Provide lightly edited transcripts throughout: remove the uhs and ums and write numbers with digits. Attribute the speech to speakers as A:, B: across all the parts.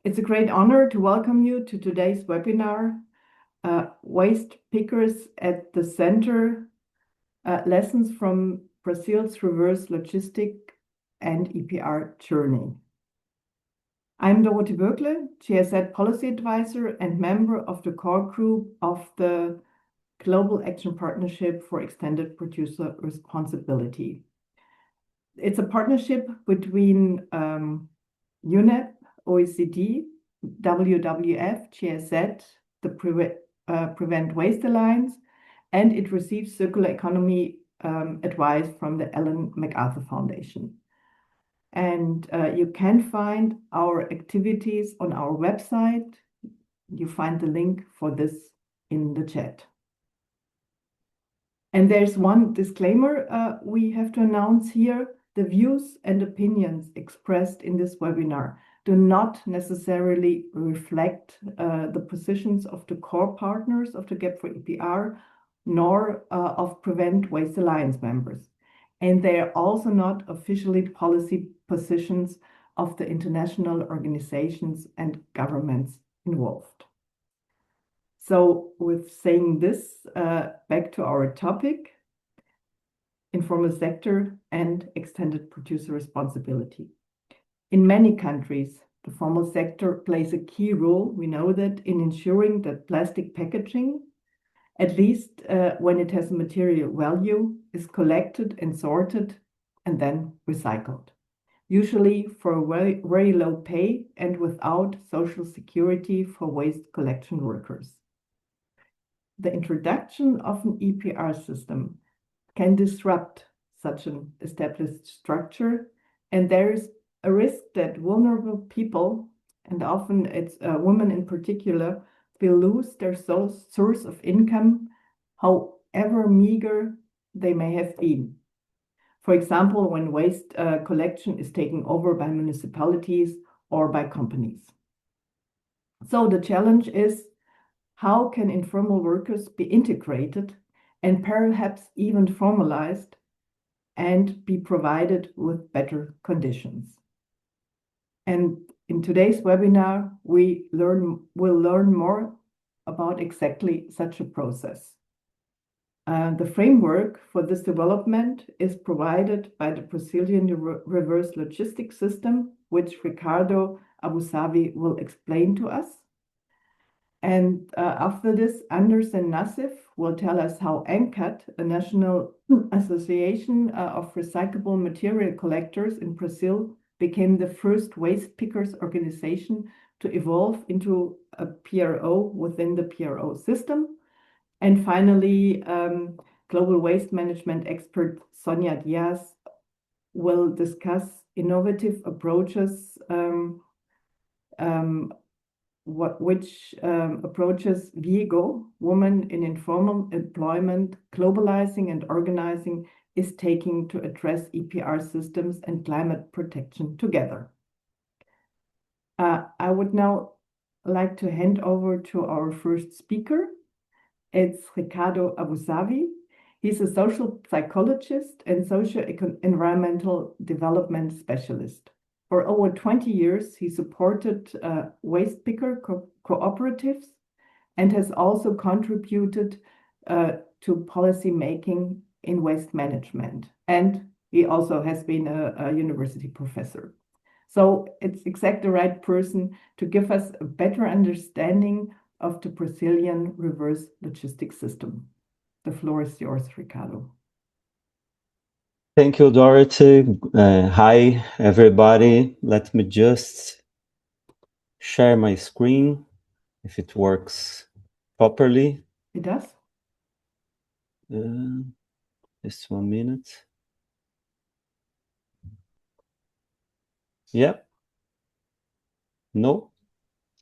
A: It's a great honor to welcome you to today's webinar, Waste Pickers at the Center, Lessons from Brazil's Reverse Logistic and EPR Journey. I'm Dorothee Böckle, GSZ Policy Advisor and member of the core group of the Global Action Partnership for Extended Producer Responsibility. It's a partnership between UNEP, OECD, WWF, GSZ, the Prevent Waste Alliance, and it receives circular economy advice from the Ellen MacArthur Foundation. And you can find our activities on our website. You find the link for this in the chat. And there's one disclaimer we have to announce here. The views and opinions expressed in this webinar do not necessarily reflect the positions of the core partners of the Gap for EPR, nor of Prevent Waste Alliance members. And they are also not officially policy positions of the international organizations and governments involved. So with saying this, back to our topic, informal sector and extended producer responsibility. In many countries, the formal sector plays a key role, we know that, in ensuring that plastic packaging, at least when it has a material value, is collected and sorted and then recycled, usually for very, very low pay and without social security for waste collection workers. The introduction of an EPR system can disrupt such an established structure, and there is a risk that vulnerable people, and often it's women in particular, will lose their source of income, however meager they may have been. For example, when waste collection is taken over by municipalities or by companies. So the challenge is, how can informal workers be integrated and perhaps even formalized and be provided with better conditions? And in today's webinar, will learn more about exactly such a process. The framework for this development is provided by the Brazilian reverse logistics system, which Ricardo Abusavi will explain to us. And after this, Anders and Nassif will tell us how ANCAT, a national association of recyclable material collectors in Brazil, became the first waste pickers organization to evolve into a PRO within the PRO system. And finally, global waste management expert Sonia Diaz will discuss innovative approaches which approaches Viego, Women in Informal Employment, Globalizing and Organizing, is taking to address EPR systems and climate protection together. I would now like to hand over to our first speaker. It's Ricardo Abusavi. He's a social psychologist and socio-environmental development specialist. For over 20 years, he supported waste picker cooperatives and has also contributed to policy making in waste management. And he also has been a university professor. So it's exactly the right person to give us a better understanding of the Brazilian reverse logistics system. The floor is yours, Ricardo.
B: Thank you, Dorothy. Hi, everybody. Let me just share my screen, if it works properly.
A: It does.
B: Just 1 minute. Yeah. No?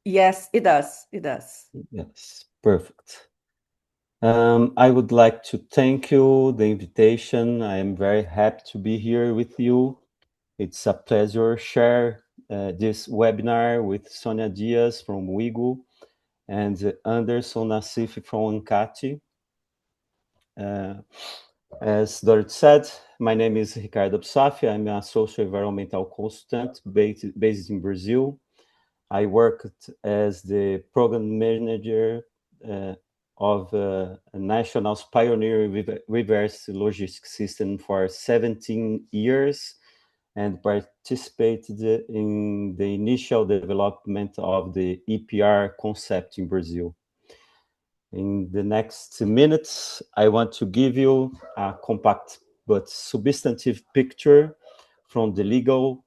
C: Yes, it does. It does.
B: Yes, perfect. I would like to thank you the invitation. I am very happy to be here with you. It's a pleasure to share this webinar with Sonia Diaz from WIGO and Anderson Nassif from ANCAT. As Dorothy said, my name is Ricardo Abusavi. I'm a social environmental consultant based in Brazil. I worked as the program manager of a national pioneer reverse logistics system for 17 years and participated in the initial development of the EPR concept in Brazil. In the next minutes, I want to give you a compact but substantive picture from the legal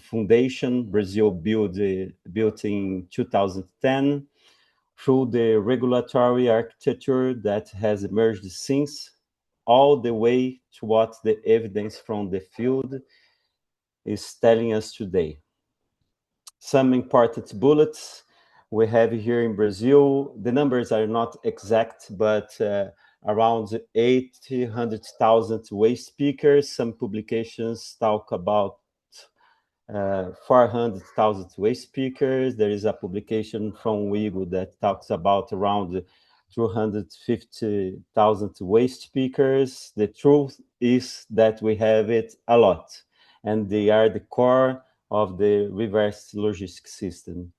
B: foundation Brazil built in 2010 through the regulatory architecture that has emerged since, all the way to what the evidence from the field is telling us today. Some important bullets we have here in Brazil. The numbers are not exact, but around 800,000 waste speakers. Some publications talk about 400,000 waste speakers. There is a publication from WIGO that talks about around 250,000 waste speakers. The truth is that we have it a lot, and they are the core of the reverse logistics system.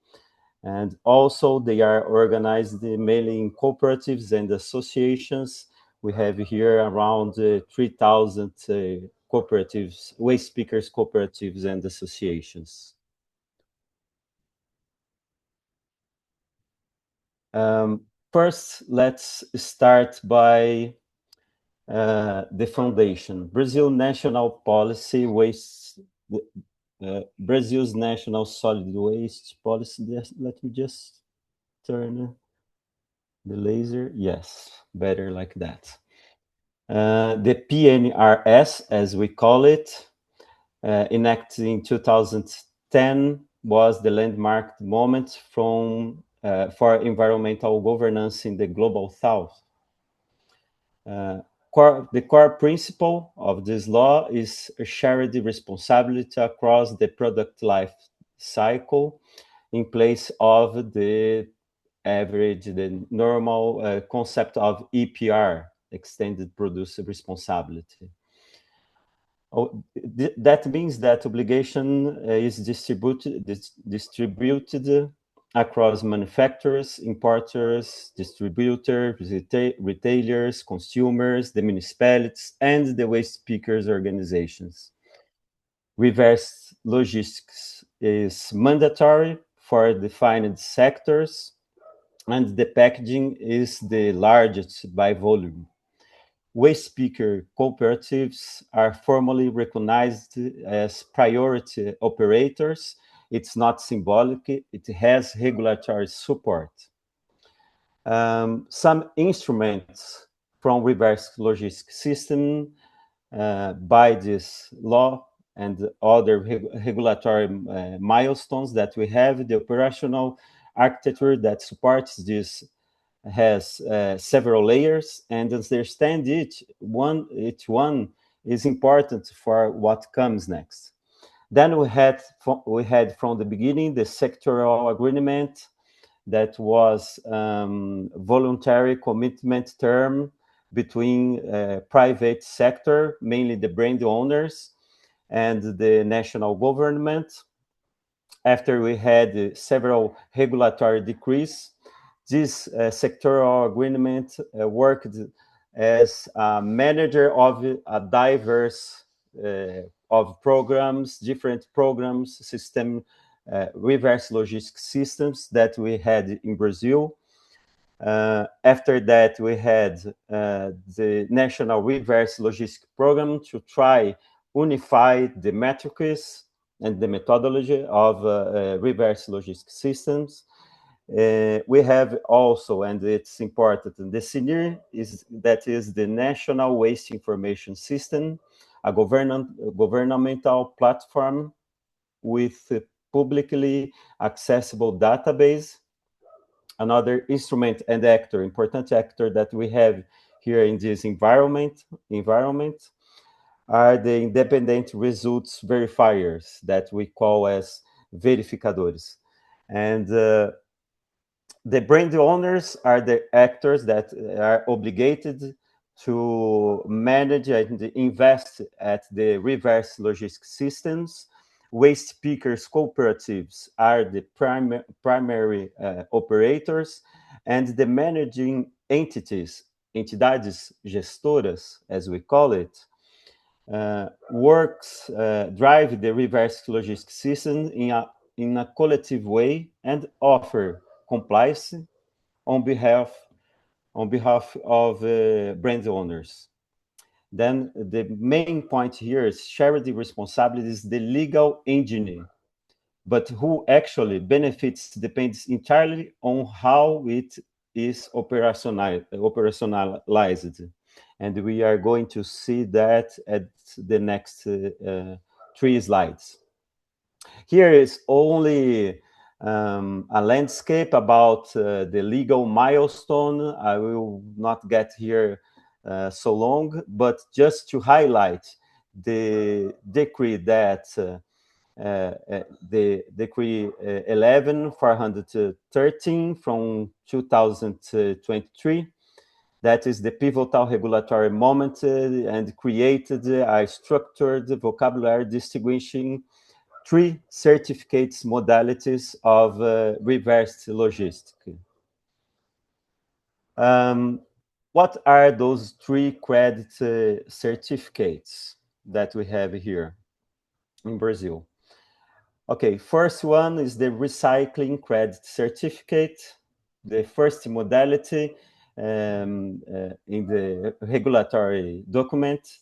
B: And also they are organized mainly in cooperatives and associations. We have here around 3,000 cooperatives, waste speakers cooperatives and associations. First, let's start by the foundation. Brazil National Policy Waste, Brazil's National Solid Waste Policy. Let me just turn the laser. Yes, better like that. The PNRS, as we call it, enacted in 2010, was the landmark moment for environmental governance in the Global South. The core principle of this law is a shared responsibility across the product life cycle in place of the average, the normal concept of EPR, extended producer responsibility. That means that obligation is distributed across manufacturers, importers, distributors, retailers, consumers, the municipalities, and the waste speakers organizations. Reverse logistics is mandatory for defined sectors, and the packaging is the largest by volume. Waste speaker cooperatives are formally recognized as priority operators. It's not symbolic, it has regulatory support. Some instruments from reverse logistics system by this law and other regulatory milestones that we have, the operational architecture that supports this has several layers, and understand each one is important for what comes next. Then we had from the beginning the sectoral agreement that was voluntary commitment term between private sector, mainly the brand owners, and the national government. After we had several regulatory decrees, this sectoral agreement worked as a manager of a diverse of programs, different programs, reverse logistics systems that we had in Brazil. After that, we had the National Reverse Logistics Program to try unify the metrics and the methodology of reverse logistics systems. We have also, and it's important, the SINIR is the National Waste Information System, a governmental platform with a publicly accessible database. Another instrument and actor, important actor that we have here in this environment are the independent results verifiers that we call as verificadores. And the brand owners are the actors that are obligated to manage and invest at the reverse logistics systems. Waste pickers cooperatives are the primary operators, and the managing entities, entidades gestoras, as we call it, drive the reverse logistics system in a collective way and offer compliance on behalf of brand owners. Then the main point here is shared responsibility is the legal engine, but who actually benefits depends entirely on how it is operationalized. And we are going to see that at the next 3 slides. Here is only a landscape about the legal milestone. I will not get here so long, but just to highlight the decree that the decree 11/413 from 2023, that is the pivotal regulatory moment and created a structured vocabulary distinguishing 3 certificates modalities of reverse logistics. What are those 3 credit certificates that we have here in Brazil? Okay, first one is the recycling credit certificate, the first modality in the regulatory document.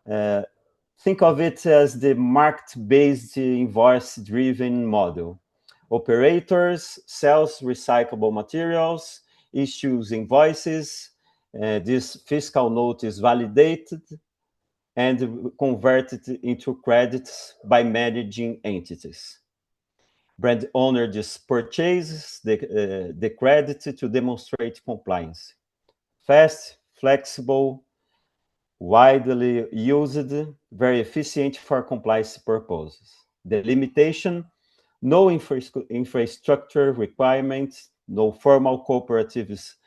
B: Think of it as the market-based invoice-driven model. Operators sells recyclable materials, issues invoices, this fiscal note is validated and converted into credits by managing entities. Brand owner just purchases the credit to demonstrate compliance. Fast, flexible, widely used, very efficient for compliance purposes. The limitation, no infrastructure requirements, no formal cooperatives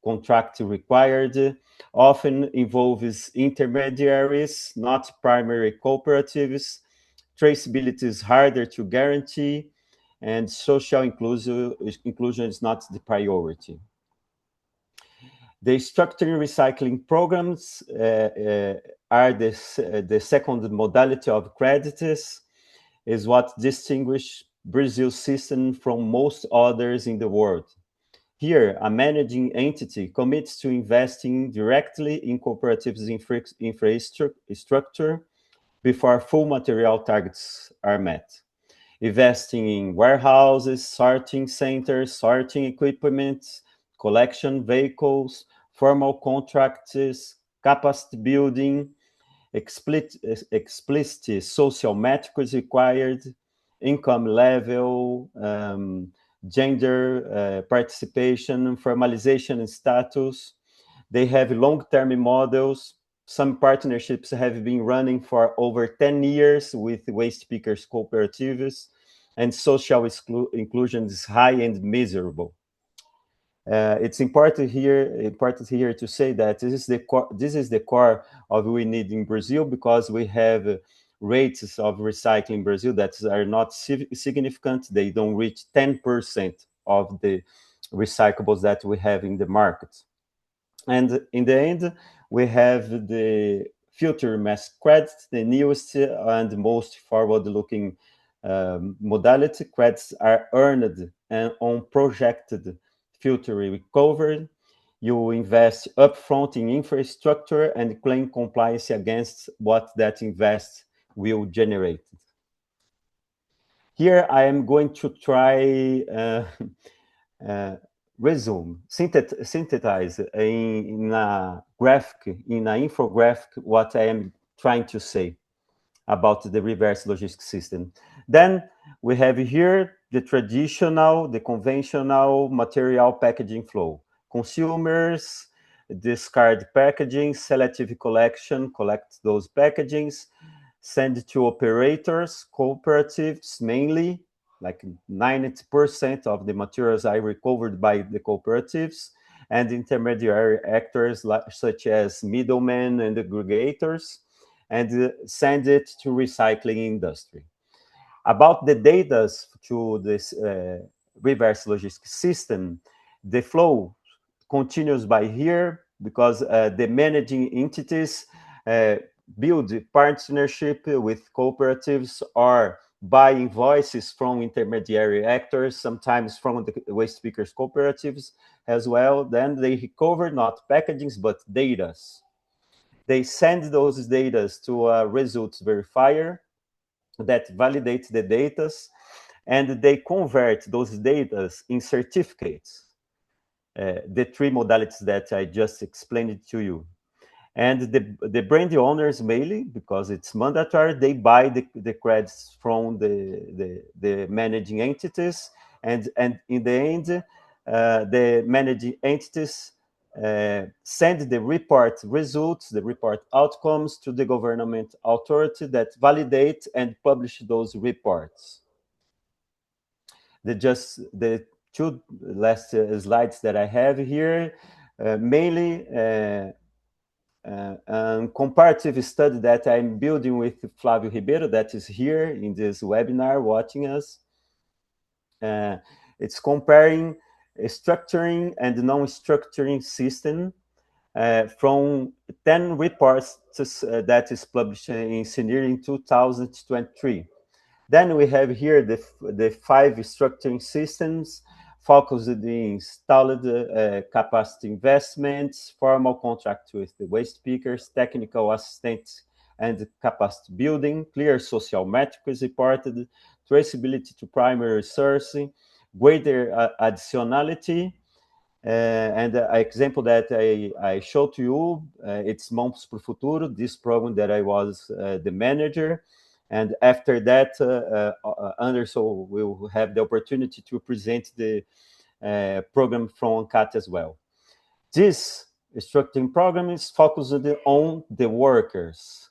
B: contract required, often involves intermediaries, not primary cooperatives. Traceability is harder to guarantee, and social inclusion is not the priority. The structured recycling programs are the second modality of credits, is what distinguishes Brazil's system from most others in the world. Here, a managing entity commits to investing directly in cooperatives' infrastructure before full material targets are met. Investing in warehouses, sorting centers, sorting equipment, collection vehicles, formal contracts, capacity building, explicit social metrics required, income level, gender participation, formalization and status. They have long-term models. Some partnerships have been running for over 10 years with waste pickers cooperatives, and social inclusion is high and miserable. It's important here to say that this is the core of what we need in Brazil, because we have rates of recycling in Brazil that are not significant. They don't reach 10% of the recyclables that we have in the market. And in the end, we have the future mass credits, the newest and most forward-looking modality. Credits are earned and on projected future recovery. You invest upfront in infrastructure and claim compliance against what that invest will generate. Here I am going to try synthesize in a graphic, in an infographic, what I am trying to say about the reverse logistics system. Then we have here the traditional, the conventional material packaging flow. Consumers discard packaging, selective collection, collect those packagings, send to operators, cooperatives mainly, like 90% of the materials are recovered by the cooperatives, and intermediary actors such as middlemen and aggregators. and send it to recycling industry. About the data to this reverse logistics system, the flow continues by here because the managing entities build partnership with cooperatives or buy invoices from intermediary actors, sometimes from the waste speakers cooperatives as well. Then they recover not packagings, but data. They send those data to a results verifier that validates the data, and they convert those data in certificates, the three modalities that I just explained to you. And the brand owners mainly, because it's mandatory, they buy the credits from the managing entities, and in the end, the managing entities send the report results, the report outcomes to the government authority that validate and publish those reports. The two last slides that I have here, mainly comparative study that I'm building with Flavio Ribeiro, that is here in this webinar watching us. It's comparing a structuring and non-structuring system from 10 reports that is published in Senior in 2023. Then we have here the 5 structuring systems focused in installed capacity investments, formal contract with the waste pickers, technical assistance and capacity building, clear social metrics reported, traceability to primary sourcing, greater additionality, and an example that I showed to you, it's Mãos pro Futuro, this program that I was the manager. And after that, Anderson will have the opportunity to present the program from ANCAT as well. This structuring program is focused on the workers,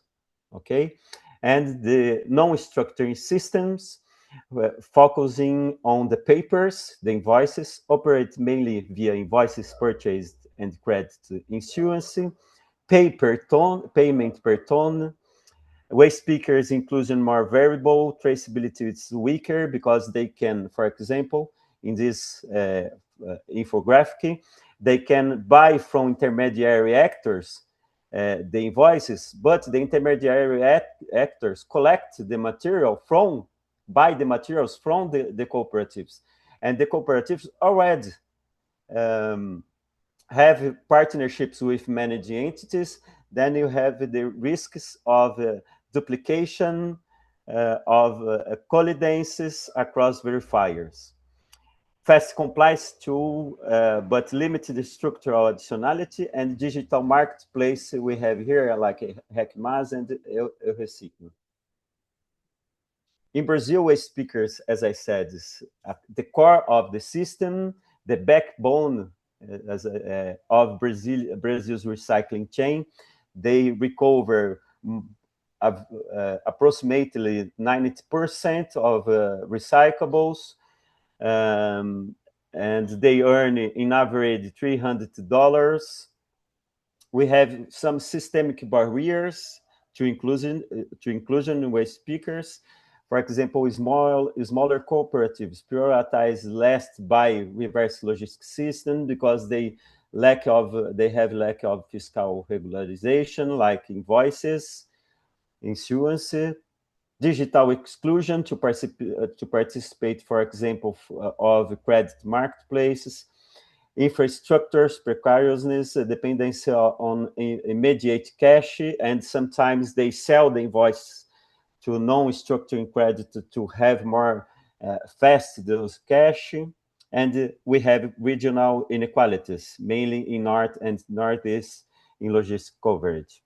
B: okay? And the non-structuring systems focusing on the papers, the invoices, operate mainly via invoices purchased and credit issuance, payment per ton. Waste pickers inclusion more variable, traceability is weaker because they can, for example, in this infographic, they can buy from intermediary actors the invoices, but the intermediary actors collect the material buy the materials from the cooperatives. And the cooperatives already have partnerships with managing entities. Then you have the risks of duplication, of collidences across verifiers. Fast compliance tool, but limited structural additionality, and digital marketplace we have here, like Hackmas and Eurociclo. In Brazil, waste speakers, as I said, is the core of the system, the backbone of Brazil's recycling chain. They recover approximately 90% of recyclables, and they earn in average $300. We have some systemic barriers to inclusion in waste speakers. For example, smaller cooperatives prioritize last by reverse logistics system because they have lack of fiscal regularization, like invoices, insurance, digital exclusion to participate, for example, of credit marketplaces, infrastructures, precariousness, dependency on immediate cash, and sometimes they sell the invoice to non-structuring credit to have more fast those cash. And we have regional inequalities, mainly in North and Northeast in logistic coverage.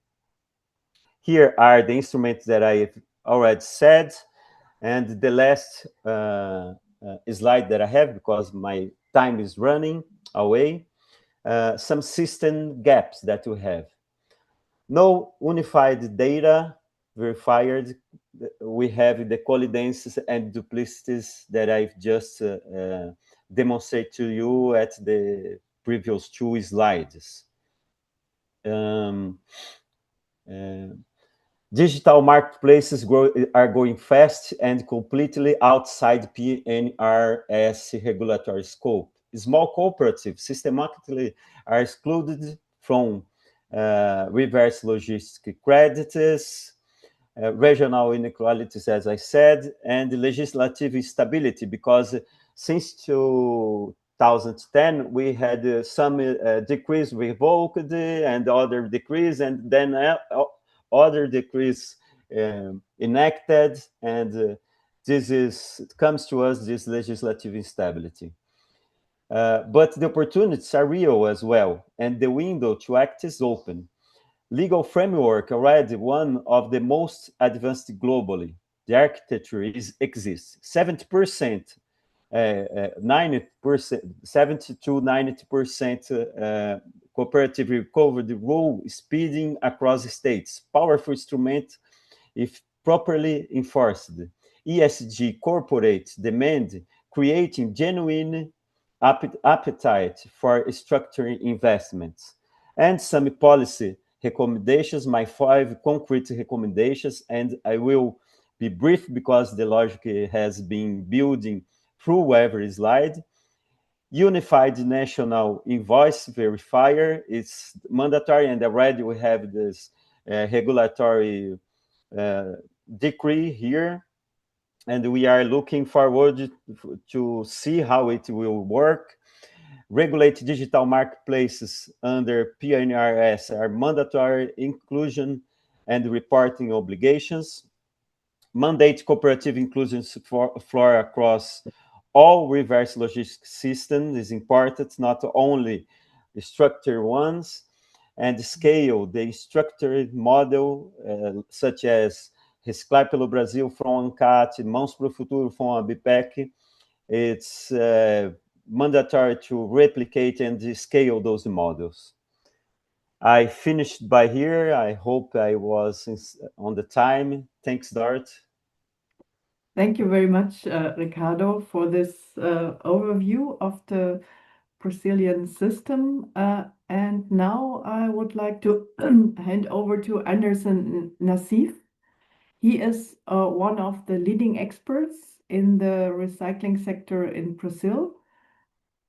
B: Here are the instruments that I've already said. And the last slide that I have, because my time is running away, some system gaps that we have. No unified data verified. We have the collidences and duplicities that I've just demonstrated to you at the previous 2 slides. The Digital marketplaces are growing fast and completely outside PNRS regulatory scope. Small cooperatives systematically are excluded from reverse logistic credits, regional inequalities, as I said, and legislative instability, because since 2010, we had some decrees revoked and other decrees, and then other decrees enacted, and comes to us, this legislative instability. But the opportunities are real as well, and the window to act is open. Legal framework already one of the most advanced globally. The architecture exists. 70%, 90%, 70 to 90% cooperative recovery rule speeding across states. Powerful instrument if properly enforced. ESG corporate demand, creating genuine appetite for structuring investments. And some policy recommendations, my 5 concrete recommendations, and I will be brief because the logic has been building through every slide. Unified national invoice verifier is mandatory, and already we have this regulatory decree here, and we are looking forward to see how it will work. Regulate digital marketplaces under PNRS are mandatory inclusion and reporting obligations. Mandate cooperative inclusion floor across all reverse logistics systems is important, not only the structured ones, and scale the structured model, such as Reciclar pelo Brasil from ANCAT, Mãos para o Futuro from ABPEC. It's mandatory to replicate and scale those models. I finished by here. I hope I was on the time. Thanks, Dart.
A: Thank you very much, Ricardo, for this overview of the Brazilian system. And now I would like to hand over to Anderson Nassif. He is one of the leading experts in the recycling sector in Brazil.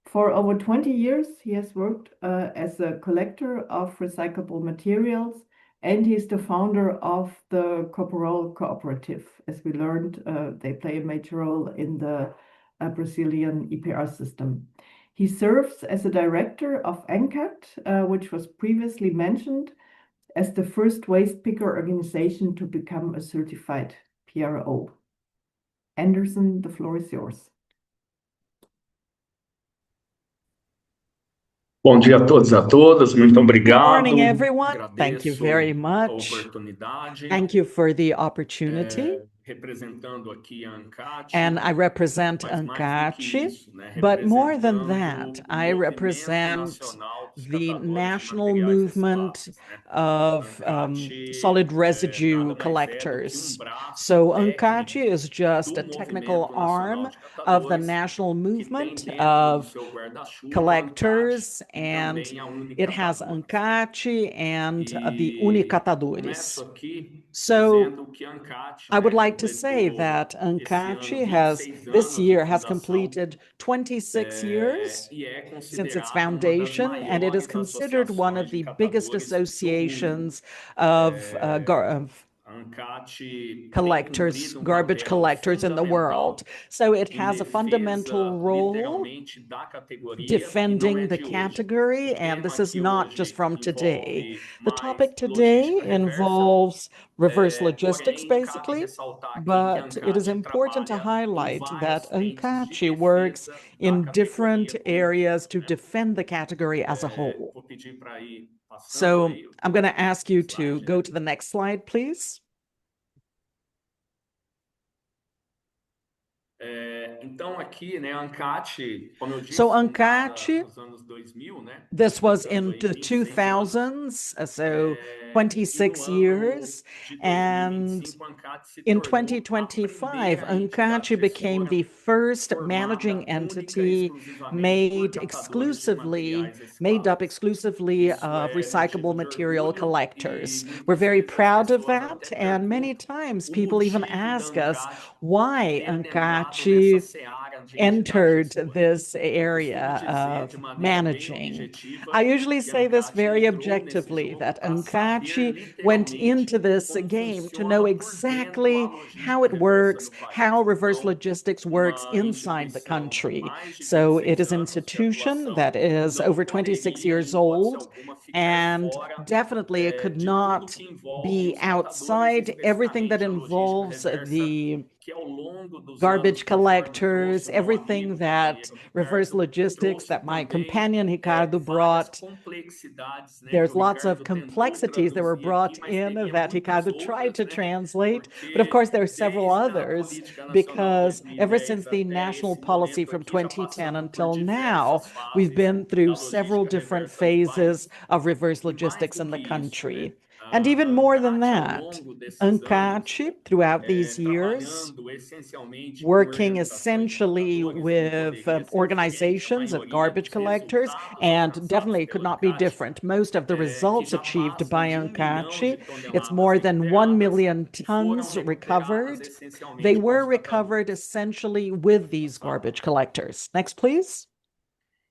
A: For over 20 years, he has worked as a collector of recyclable materials, and he's the founder of the Corporal Cooperative. As we learned, they play a major role in the Brazilian EPR system. He serves as a director of ANCAT, which was previously mentioned as the first waste picker organization to become a certified PRO. Anderson, the floor is yours.
D: Bom dia a todos e a todas, muito obrigado.
C: Good morning, everyone. Thank you
D: Agradeço
C: very
D: a
C: much.
D: oportunidade.
C: Thank you for the opportunity.
D: Representando aqui a ANCAT,
C: And I represent
D: mas mais do que
C: ANCAT,
D: isso, né,
C: but more than
D: representando
C: that,
D: o
C: I
D: movimento
C: represent
D: nacional dos
C: the
D: catadores de
C: national
D: materiais
C: movement
D: recicláveis, né?
C: of
D: ANCAT
C: solid
D: nada
C: residue
D: mais é do que
C: collectors.
D: braço
C: So
D: técnico
C: ANCAT is just
D: do
C: a technical
D: movimento
C: arm
D: nacional de
C: of the
D: catadores
C: national
D: que tem
C: movement
D: dentro do
C: of
D: seu guarda-chuva
C: collectors,
D: ANCAT e
C: and
D: também a
C: it has
D: Unicatadores.
C: ANCAT and the
D: E
C: Unicatadores.
D: começo aqui
C: So
D: dizendo que a ANCAT,
C: I would
D: né,
C: like to say
D: completou
C: that
D: esse
C: ANCAT
D: ano
C: has
D: 26
C: this
D: anos de
C: year has
D: fundação,
C: completed 26 years
D: e é
C: since its
D: considerada uma das
C: foundation, and it is
D: maiores
C: considered one of
D: associações de
C: the biggest
D: catadores do mundo.
C: associations of
D: A ANCAT
C: collectors,
D: tem
C: garbage
D: papel
C: collectors in the world. So it
D: em
C: has a
D: defesa,
C: fundamental role
D: literalmente, da categoria, e não
C: defending
D: é
C: the
D: de hoje.
C: category,
D: O
C: and
D: tema
C: this is
D: aqui
C: not
D: hoje
C: just from today.
D: envolve
C: The
D: mais
C: topic today
D: logística reversa,
C: involves reverse logistics,
D: porém, cabe
C: basically,
D: ressaltar aqui que
C: but it is
D: ANCAT
C: important to
D: trabalha em
C: highlight
D: várias
C: that
D: frentes de
C: ANCAT works
D: defesa da
C: in different
D: categoria como
C: areas to
D: né?
C: defend the category as a whole.
D: Vou pedir para ir passando
C: So
D: aí
C: I'm going to ask you to
D: slide
C: go to the next slide, please.
D: Então aqui, né, ANCAT, como eu disse,
C: So
D: fundada
C: ANCAT,
D: nos anos 2000, né?
C: this was
D: Completando
C: in
D: aí
C: the
D: 26 anos.
C: 2000s, so
D: E
C: 26
D: no
C: years.
D: ano de
C: And
D: 2025, a ANCAT se
C: in
D: tornou a
C: 2025,
D: primeira entidade
C: ANCAT became
D: gestora
C: the first
D: formada
C: managing
D: única e
C: entity
D: exclusivamente por captadores de materiais
C: made up
D: recicláveis.
C: exclusively
D: Isso
C: of
D: é motivo
C: recyclable
D: de
C: material
D: orgulho e
C: collectors. We're
D: muitas
C: very
D: vezes as
C: proud of
D: pessoas
C: that,
D: até
C: and many
D: perguntam
C: times
D: o
C: people even
D: motivo da
C: ask us
D: ANCAT
C: why
D: ter entrado nessa
C: ANCAT
D: seara de entidade
C: entered
D: gestora.
C: this
D: Eu costumo
C: area
D: dizer de
C: of
D: maneira bem
C: managing.
D: objetiva
C: I usually
D: que a
C: say this
D: ANCAT
C: very
D: entrou nesse
C: objectively,
D: jogo
C: that
D: para saber
C: ANCAT went into
D: literalmente
C: this
D: como
C: game to know
D: funciona por dentro a
C: exactly how
D: logística
C: it
D: reversa
C: works,
D: no país.
C: how reverse
D: Então,
C: logistics works
D: uma
C: inside the
D: instituição com
C: country.
D: mais de
C: So it
D: 26
C: is an
D: anos de
C: institution
D: atuação
C: that is
D: não
C: over 26
D: poderia, em
C: years
D: hipótese
C: old,
D: alguma, ficar
C: and
D: fora
C: definitely it could
D: de tudo
C: not
D: que envolve
C: be
D: os catadores,
C: outside everything that
D: especificamente a logística
C: involves
D: reversa,
C: the
D: que ao longo dos anos,
C: garbage
D: conforme trouxe
C: collectors,
D: o meu
C: everything
D: amigo
C: that
D: companheiro
C: reverse
D: Ricardo,
C: logistics
D: trouxe
C: that my
D: também
C: companion Ricardo
D: várias
C: brought.
D: complexidades, né, que
C: There's
D: o
C: lots of
D: Ricardo tentou
C: complexities that were
D: traduzir aqui,
C: brought
D: mas
C: in
D: teria
C: that
D: muitas
C: Ricardo tried
D: outras,
C: to
D: né?
C: translate. But of course,
D: Porque
C: there are several
D: desde a
C: others
D: Política Nacional
C: because ever
D: 2010
C: since the
D: até
C: national
D: esse
C: policy
D: momento
C: from
D: aqui, já
C: 2010
D: passamos por
C: until now,
D: diversas
C: we've
D: fases
C: been through
D: da
C: several
D: logística
C: different
D: reversa no
C: phases
D: país.
C: of reverse
D: E mais
C: logistics
D: do
C: in
D: que
C: the
D: isso, né?
C: country. And
D: A
C: even more than
D: ANCAT, ao
C: that,
D: longo desses anos,
C: ANCAT, throughout these years,
D: trabalhando essencialmente com
C: working
D: organizações de
C: essentially
D: catadores, não
C: with
D: poderia ser diferente. A
C: organizations of
D: maioria
C: garbage
D: dos
C: collectors,
D: resultados
C: and
D: alcançados
C: definitely it could
D: pela
C: not be
D: ANCAT,
C: different. Most of the
D: que
C: results
D: já
C: achieved
D: passam
C: by
D: de 1 milhão de
C: Ancaci, it's
D: toneladas
C: more than 1
D: recuperadas,
C: million
D: foram
C: tons
D: recuperadas
C: recovered. They
D: essencialmente com
C: were
D: os
C: recovered
D: catadores.
C: essentially with these garbage collectors. Next, please.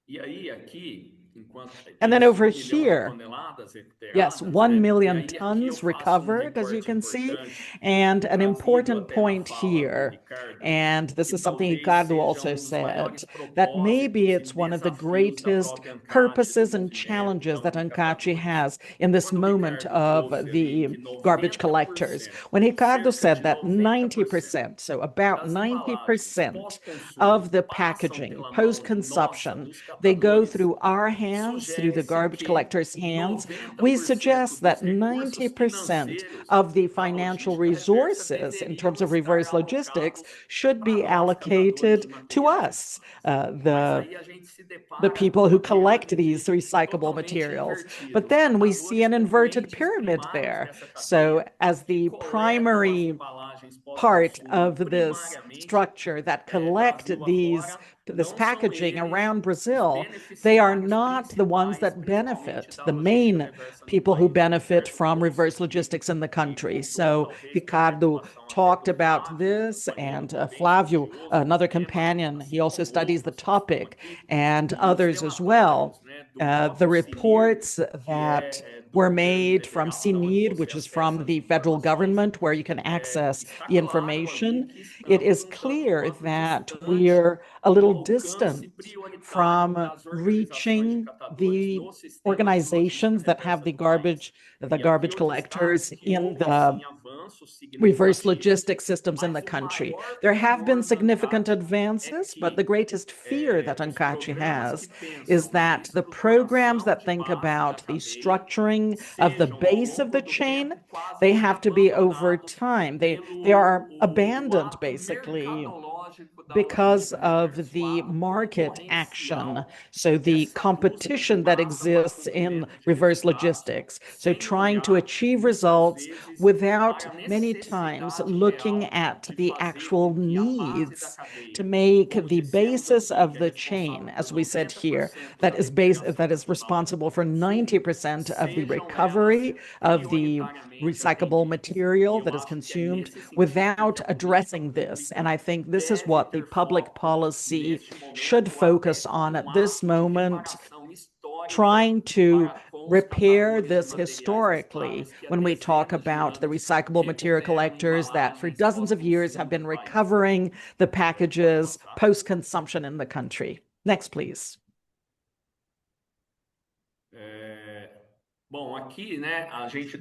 D: E aí, aqui, enquanto
C: And then
D: isso,
C: over
D: 1 milhão de
C: here,
D: toneladas
C: yes,
D: recuperadas,
C: 1
D: né? E
C: million
D: aí, aqui eu
C: tons
D: faço
C: recovered, as you
D: recorte
C: can see.
D: importante,
C: And an
D: trazido
C: important
D: até na
C: point
D: fala do
C: here,
D: Ricardo,
C: and this
D: que
C: is something
D: talvez
C: Ricardo
D: seja
C: also
D: dos
C: said,
D: maiores
C: that maybe
D: propósitos e
C: it's one of the
D: desafios da
C: greatest
D: própria ANCAT, do
C: purposes and
D: movimento
C: challenges
D: da
C: that
D: Única
C: Ancaci
D: Catadores.
C: has in this
D: Quando o
C: moment
D: Ricardo
C: of
D: trouxe ali
C: the
D: que
C: garbage collectors.
D: 90%,
C: When Ricardo
D: cerca
C: said
D: de
C: that
D: 90%
C: 90%, so about
D: das embalagens
C: 90%
D: pós-consumo
C: of the
D: passam
C: packaging,
D: pela mão nossa,
C: post-consumption,
D: dos
C: they go
D: catadores,
C: through our hands, through the
D: sugere-se
C: garbage
D: que
C: collectors' hands. We
D: 90%
C: suggest
D: dos
C: that
D: recursos
C: 90%
D: financeiros
C: of the
D: da
C: financial
D: logística reversa
C: resources in
D: deveriam
C: terms of
D: estar
C: reverse logistics
D: alocados
C: should
D: para
C: be
D: nós, catadores de
C: allocated to
D: materiais
C: us,
D: recicláveis. Mas
C: the
D: aí a gente se
C: the
D: depara com
C: people
D: uma
C: who collect these
D: pirâmide
C: recyclable
D: totalmente
C: materials.
D: invertida.
C: But
D: Os
C: then we see
D: catadores,
C: an
D: como
C: inverted
D: entes
C: pyramid
D: primários
C: there.
D: dessa
C: So
D: cadeia,
C: as
D: que
C: the
D: coletam as
C: primary
D: embalagens
C: part
D: pós-consumo
C: of this
D: primariamente,
C: structure that collect
D: Brasil
C: these
D: afora,
C: this
D: não são
C: packaging
D: eles
C: around
D: os
C: Brazil, they are
D: beneficiários
C: not the ones
D: principais,
C: that
D: principalmente
C: benefit,
D: da
C: the
D: logística
C: main
D: reversa no
C: people who
D: país. O
C: benefit
D: Ricardo
C: from
D: trouxe
C: reverse
D: aqui
C: logistics in the
D: e
C: country.
D: contou,
C: So
D: talvez por
C: Ricardo
D: participação até
C: talked
D: do
C: about
D: Flávio, um
C: this,
D: companheiro
C: and
D: bem
C: Flavio,
D: estudioso do
C: another
D: tema,
C: companion, he
D: assim
C: also
D: como
C: studies the
D: outros que estão
C: topic,
D: aqui,
C: and
D: e os
C: others as well.
D: relatórios, né, do
C: The
D: próprio CINIR,
C: reports
D: que
C: that
D: do
C: were
D: governo
C: made from
D: federal, da onde
C: CNID,
D: você
C: which is
D: acessa
C: from
D: as
C: the federal
D: informações,
C: government, where you can access
D: está
C: the
D: claro ali
C: information,
D: que
C: it
D: estamos
C: is
D: um tanto
C: clear
D: quanto
C: that
D: distante
C: we're a
D: do
C: little
D: alcance
C: distant
D: prioritário
C: from
D: das organizações de
C: reaching
D: catadores
C: the
D: no sistema de logística
C: organizations that have
D: reversa
C: the
D: do país. E aqui
C: garbage
D: eu destaco
C: collectors
D: que
C: in
D: houve
C: the
D: sim avanços
C: reverse
D: significativos,
C: logistic systems in
D: mas
C: the
D: o
C: country.
D: maior
C: There have been
D: temor da
C: significant
D: ANCAT é
C: advances, but the
D: que
C: greatest fear that
D: os
C: Ancaci
D: programas que
C: has is
D: pensam na
C: that the programs
D: estruturação
C: that
D: de
C: think
D: base da
C: about the
D: cadeia
C: structuring of the
D: sejam, ao
C: base of
D: longo
C: the
D: do
C: chain,
D: tempo, quase
C: they
D: que
C: have to be over
D: abandonados
C: time. They
D: pelo
C: are abandoned
D: ato
C: basically
D: mercadológico da
C: because
D: logística
C: of
D: reversa, o
C: the
D: ato
C: market action.
D: concorrencial
C: So the
D: dessa busca de
C: competition that
D: massa para
C: exists in
D: cumprimento de
C: reverse
D: resultados,
C: logistics. So
D: sem
C: trying to
D: olhar
C: achieve
D: muitas
C: results
D: vezes
C: without
D: para a
C: many times
D: necessidade
C: looking
D: real
C: at
D: de
C: the
D: fazer
C: actual
D: com que a base da
C: needs to
D: cadeia,
C: make
D: como
C: the
D: dissemos
C: basis
D: aqui,
C: of
D: que é
C: the chain,
D: responsável por
C: as we said here,
D: 90%
C: that
D: da
C: is
D: recuperação
C: that is
D: total de
C: responsible for
D: pós-consumo,
C: 90% of the
D: sejam elas
C: recovery of the
D: prioritariamente
C: recyclable
D: atendidas. E
C: material
D: eu
C: that is
D: acho que é
C: consumed
D: nesse sentido
C: without
D: que a política
C: addressing this. And
D: pública
C: I think this is
D: deve
C: what the
D: ter
C: public
D: foco
C: policy
D: neste
C: should
D: momento, até
C: focus
D: como
C: on at this
D: ato de
C: moment,
D: reparação histórica
C: trying to
D: para com os
C: repair
D: catadores de
C: this
D: materiais
C: historically
D: recicláveis que há
C: when we talk
D: dezenas de
C: about the
D: anos
C: recyclable material
D: recuperam
C: collectors that for
D: embalagens
C: dozens of years have
D: pós-consumo
C: been
D: no país.
C: recovering the
D: Pode
C: packages
D: passar.
C: post-consumption in the country. Next, please.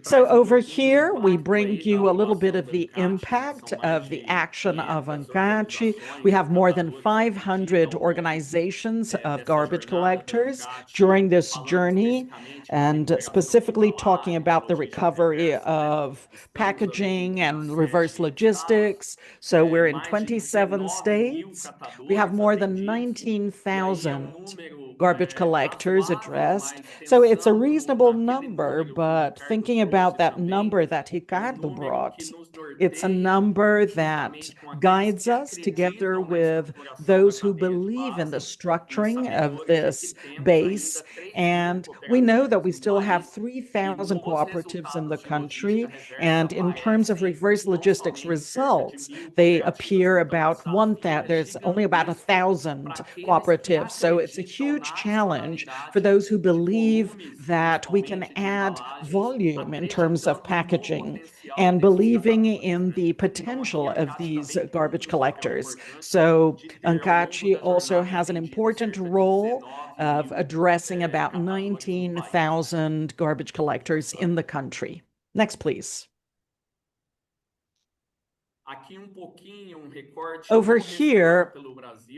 C: So over here, we bring you a little bit of the impact of the action of ANCAT. We have more than 500 organizations of garbage collectors during this journey, and specifically talking about the recovery of packaging and reverse logistics. So we're in 27 states. We have more than 19,000 garbage collectors addressed. So it's a reasonable number, but thinking about that number that Ricardo brought, it's a number that guides us together with those who believe in the structuring of this base. And we know that we still have 3,000 cooperatives in the country. And in terms of reverse logistics results, they appear about 1,000. There's only about 1,000 cooperatives. So it's a huge challenge for those who believe that we can add volume in terms of packaging and believing in the potential of these garbage collectors. So Ancaci also has an important role of addressing about 19,000 garbage collectors in the country. Next, please. Over here,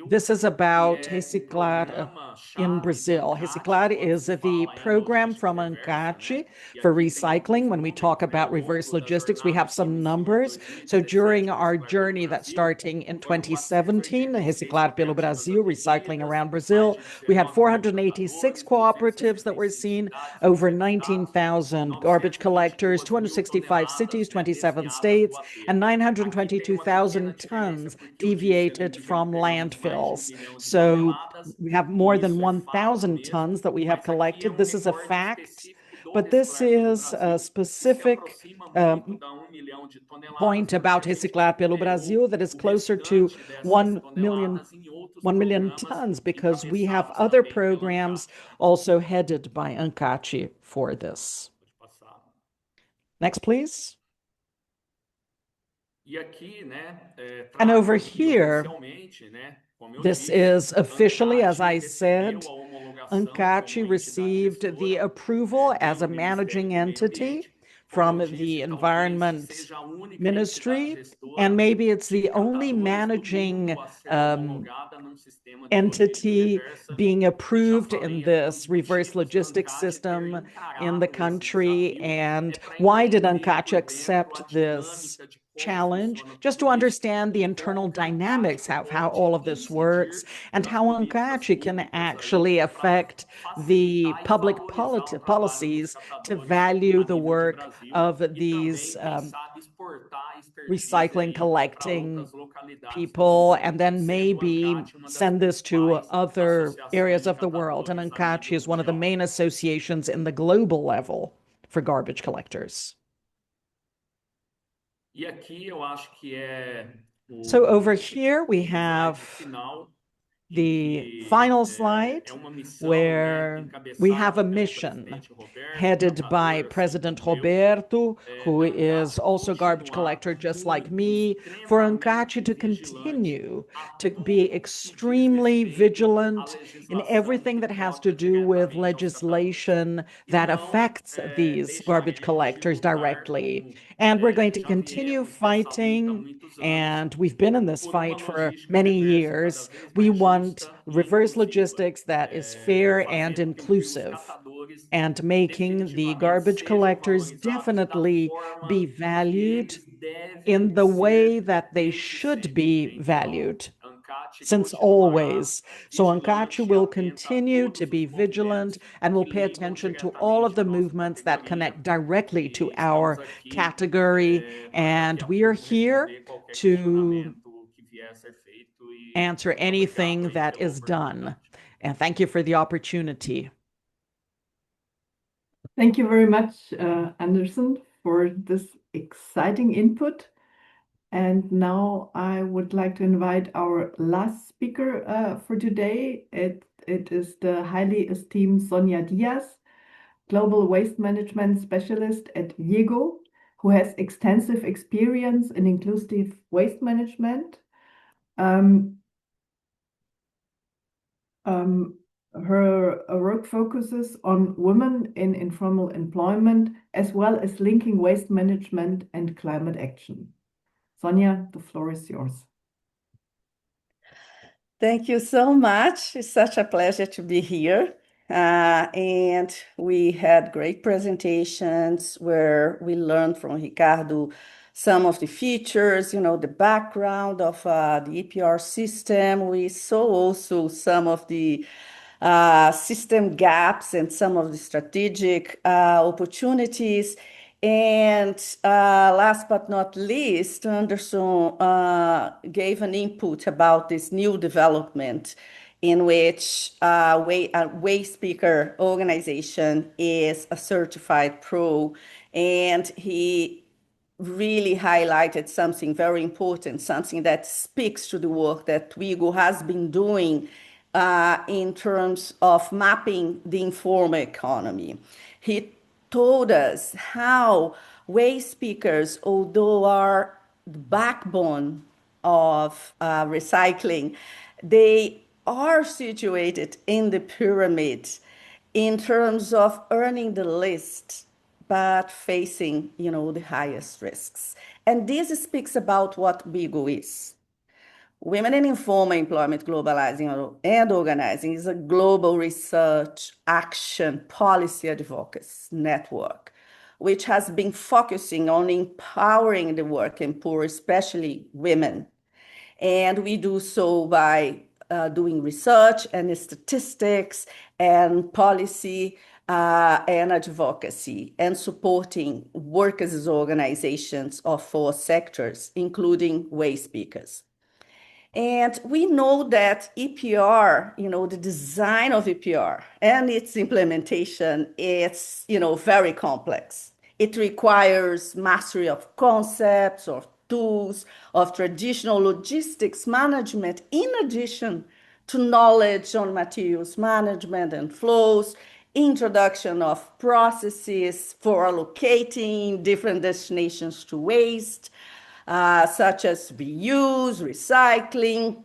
C: this is about Reciclar in Brazil. Reciclar is the program from ANCAT for recycling. When we talk about reverse logistics, we have some numbers. So during our journey that's starting in 2017, Reciclar pelo Brasil, recycling around Brazil, we had 486 cooperatives that were seen, over 19,000 garbage collectors, 265 cities, 27 states, and 922,000 tons deviated from landfills. So we have more than 1,000 tons that we have collected. This is a fact, but this is a specific point about Reciclar pelo Brasil that is closer to 1 million tons, because we have other programs also headed by ANCAT for this. Next, please. And over here, this is officially, as I said, ANCAT received the approval as a managing entity from the Environment Ministry, and maybe it's the only managing entity being approved in this reverse logistics system in the country. And why did ANCAT accept this challenge? Just to understand the internal dynamics of how all of this works and how ANCAT can actually affect the public policies to value the work of these recycling, collecting people, and then maybe send this to other areas of the world. And ANCAT is one of the main associations in the global level for garbage collectors. So over here we have the final slide, where we have a mission headed by President Roberto, who is also a garbage collector just like me, for ANCAT to continue to be extremely vigilant in everything that has to do with legislation that affects these garbage collectors directly. And we're going to continue fighting, and we've been in this fight for many years. We want reverse logistics that is fair and inclusive, and making the garbage collectors definitely be valued in the way that they should be valued since always. So ANCAT will continue to be vigilant and will pay attention to all of the movements that connect directly to our category. And we are here to answer anything that is done. And thank you for the opportunity.
A: Thank you very much, Anderson, for this exciting input. And now I would like to invite our last speaker for today. It is the highly esteemed Sonia Diaz, Global Waste Management Specialist at Viego, who has extensive experience in inclusive waste management. Her work focuses on women in informal employment, as well as linking waste management and climate action. Sonja, the floor is yours.
E: Thank you so much. It's such a pleasure to be here. And we had great presentations where we learned from Ricardo some of the features, the background of the EPR system. We saw also some of the system gaps and some of the strategic opportunities. And last but not least, Anderson gave an input about this new development in which a Waste Speaker organization is a certified pro. And he really highlighted something very important, something that speaks to the work that WIGO has been doing in terms of mapping the informal economy. He told us how waste speakers, although are the backbone of recycling, they are situated in the pyramid in terms of earning the least, but facing, the highest risks. And this speaks about what WIGO is. Women in Informal Employment Globalizing and Organizing is a global research, action, policy advocacy network, which has been focusing on empowering the working poor, especially women. And we do so by doing research and statistics and policy and advocacy and supporting workers' organizations of 4 sectors, including waste speakers. And we know that EPR, the design of EPR and its implementation, it's, very complex. It requires mastery of concepts, of tools, of traditional logistics management, in addition to knowledge on materials management and flows, introduction of processes for allocating different destinations to waste, such as reuse, recycling,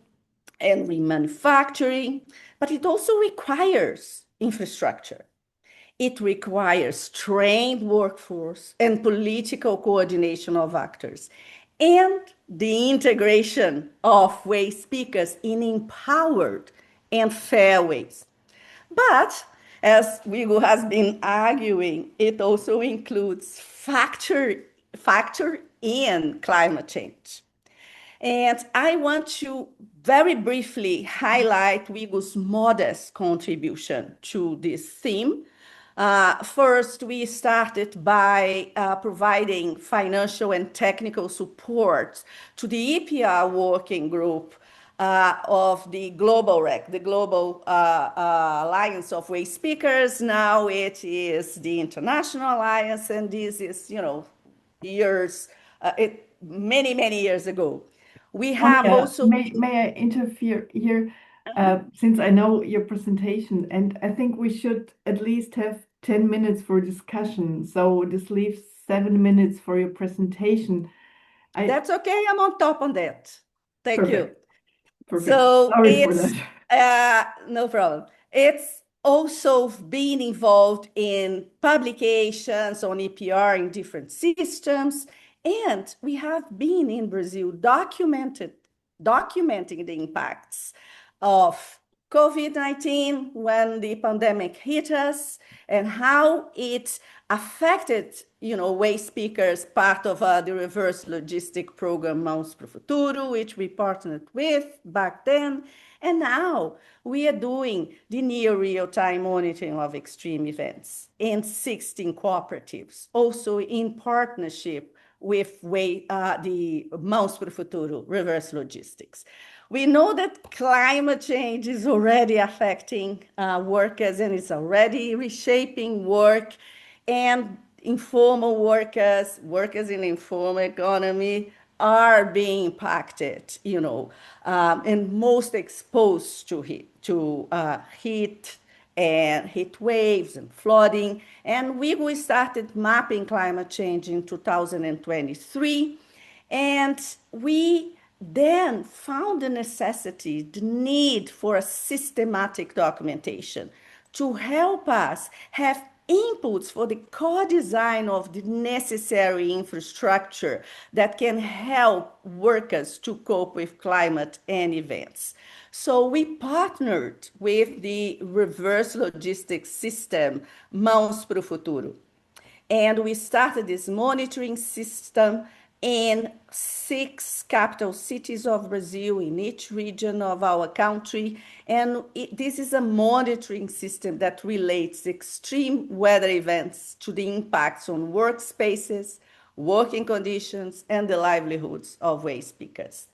E: and remanufacturing, but it also requires infrastructure. It requires trained workforce and political coordination of actors, and the integration of waste speakers in empowered and fair ways. But as WIGO has been arguing, it also includes factor in climate change. And I want to very briefly highlight WIGO's modest contribution to this theme. First, we started by providing financial and technical support to the EPR working group of the Global REC, the Global Alliance of Waste Speakers. Now it is the International Alliance, and this is, years, many years ago. We have also...
A: May I interfere here? Since I know your presentation, and I think we should at least have 10 minutes for discussion. So this leaves 7 minutes for your presentation.
E: That's okay. I'm on top on that. Thank you.
A: Perfect.
E: So
A: Sorry for that.
E: No problem. It's also being involved in publications on EPR in different systems. And we have been in Brazil documenting the impacts of COVID-19 when the pandemic hit us and how it affected, waste speakers, part of the reverse logistic program Mãos para o Futuro, which we partnered with back then. And now we are doing the near real-time monitoring of extreme events in 16 cooperatives, also in partnership with the Mãos para o Futuro reverse logistics. We know that climate change is already affecting workers, and it's already reshaping work, and informal workers in informal economy are being impacted, and most exposed to heat and heat waves and flooding. And we started mapping climate change in 2023, and we then found the necessity, the need for a systematic documentation to help us have inputs for the co-design of the necessary infrastructure that can help workers to cope with climate and events. So we partnered with the reverse logistics system Mãos para o Futuro. And we started this monitoring system in 6 capital cities of Brazil, in each region of our country. And this is a monitoring system that relates extreme weather events to the impacts on workspaces, working conditions, and the livelihoods of waste pickers.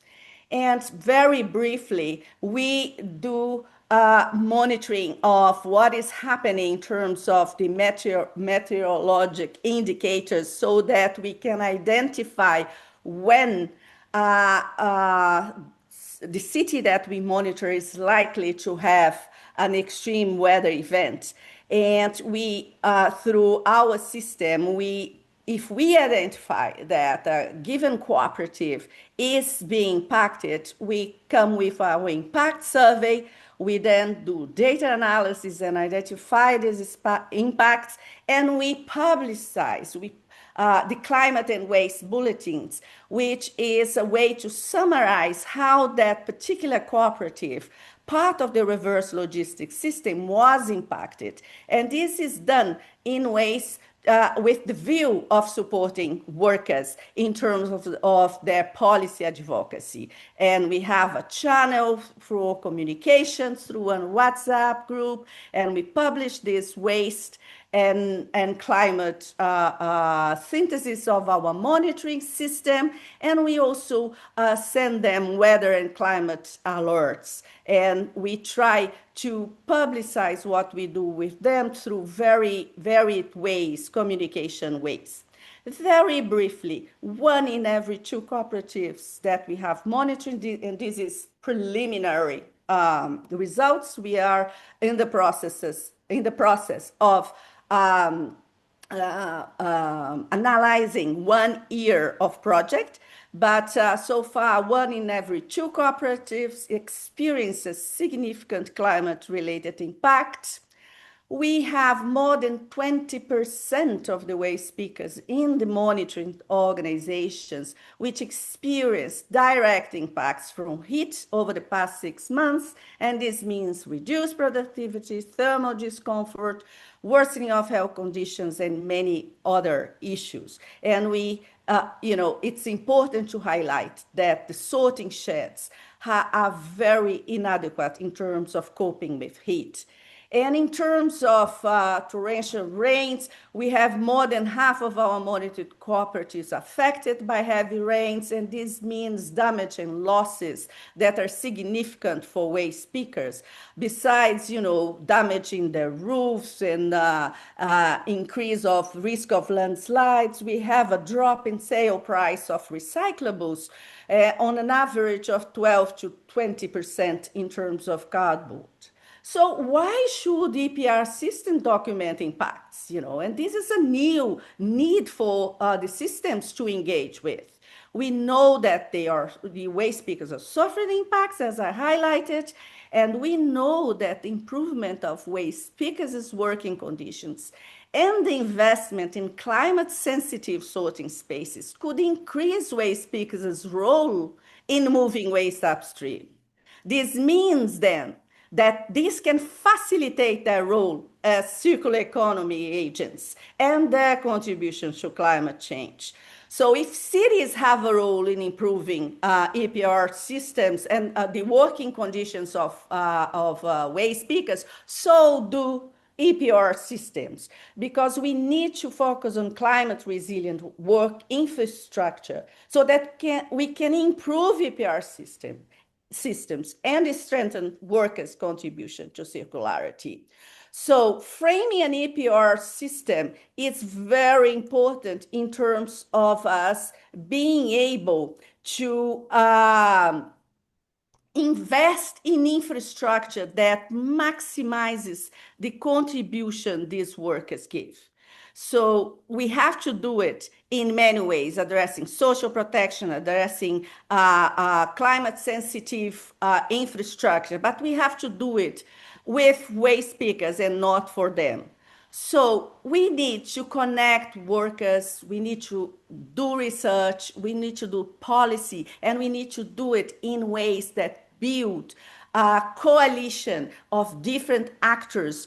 E: And very briefly, we do monitoring of what is happening in terms of the meteorologic indicators so that we can identify when the city that we monitor is likely to have an extreme weather event. And we, through our system, if we identify that a given cooperative is being impacted, we come with our impact survey. We then do data analysis and identify these impacts, and we publicize the climate and waste bulletins, which is a way to summarize how that particular cooperative, part of the reverse logistics system, was impacted. And this is done in ways with the view of supporting workers in terms of their policy advocacy. And we have a channel for communications through a WhatsApp group, and we publish this waste and climate synthesis of our monitoring system. And we also send them weather and climate alerts. And we try to publicize what we do with them through very varied ways, communication ways. Very briefly, 1 in every 2 cooperatives that we have monitored, and this is preliminary results. We are in the process of analyzing 1 year of project, but so far 1 in every 2 cooperatives experiences significant climate-related impact. We have more than 20% of the waste speakers in the monitoring organizations which experienced direct impacts from heat over the past 6 months, and this means reduced productivity, thermal discomfort, worsening of health conditions, and many other issues. And it's important to highlight that the sorting sheds are very inadequate in terms of coping with heat. And in terms of torrential rains, we have more than half of our monitored cooperatives affected by heavy rains, and this means damage and losses that are significant for waste pickers. Besides, damaging their roofs and increase of risk of landslides, we have a drop in sale price of recyclables on an average of 12 to 20% in terms of cardboard. So why should EPR system document impacts? And this is a new need for the systems to engage with. We know that the waste pickers are suffering impacts, as I highlighted, and we know that the improvement of waste pickers' working conditions and the investment in climate-sensitive sorting spaces could increase waste pickers' role in moving waste upstream. This means then that this can facilitate their role as circular economy agents and their contribution to climate change. So if cities have a role in improving EPR systems and the working conditions of waste pickers, so do EPR systems, because we need to focus on climate resilient work infrastructure so that we can improve EPR systems and strengthen workers' contribution to circularity. So framing an EPR system is very important in terms of us being able to invest in infrastructure that maximizes the contribution these workers give. So we have to do it in many ways, addressing social protection, addressing climate sensitive infrastructure, but we have to do it with waste pickers and not for them. So we need to connect workers, we need to do research, we need to do policy, and we need to do it in ways that build a coalition of different actors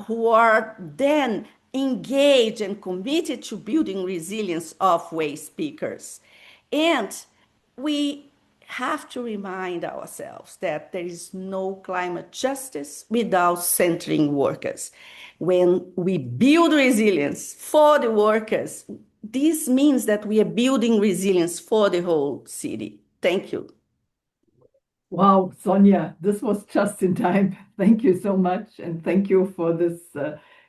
E: who are then engaged and committed to building resilience of waste pickers. And we have to remind ourselves that there is no climate justice without centering workers. When we build resilience for the workers, this means that we are building resilience for the whole city. Thank you.
A: Wow, Sonia, this was just in time. Thank you so much. And thank you for this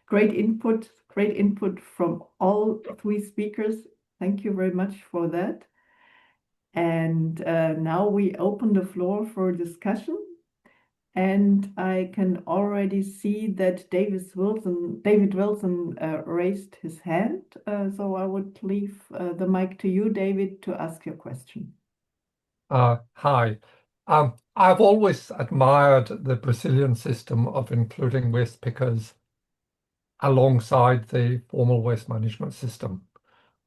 A: great input from all three speakers. Thank you very much for that. And now we open the floor for discussion. And I can already see that David Wilson raised his hand. So I would leave the mic to you, David, to ask your question.
F: Hi. I've always admired the Brazilian system of including waste pickers alongside the formal waste management system.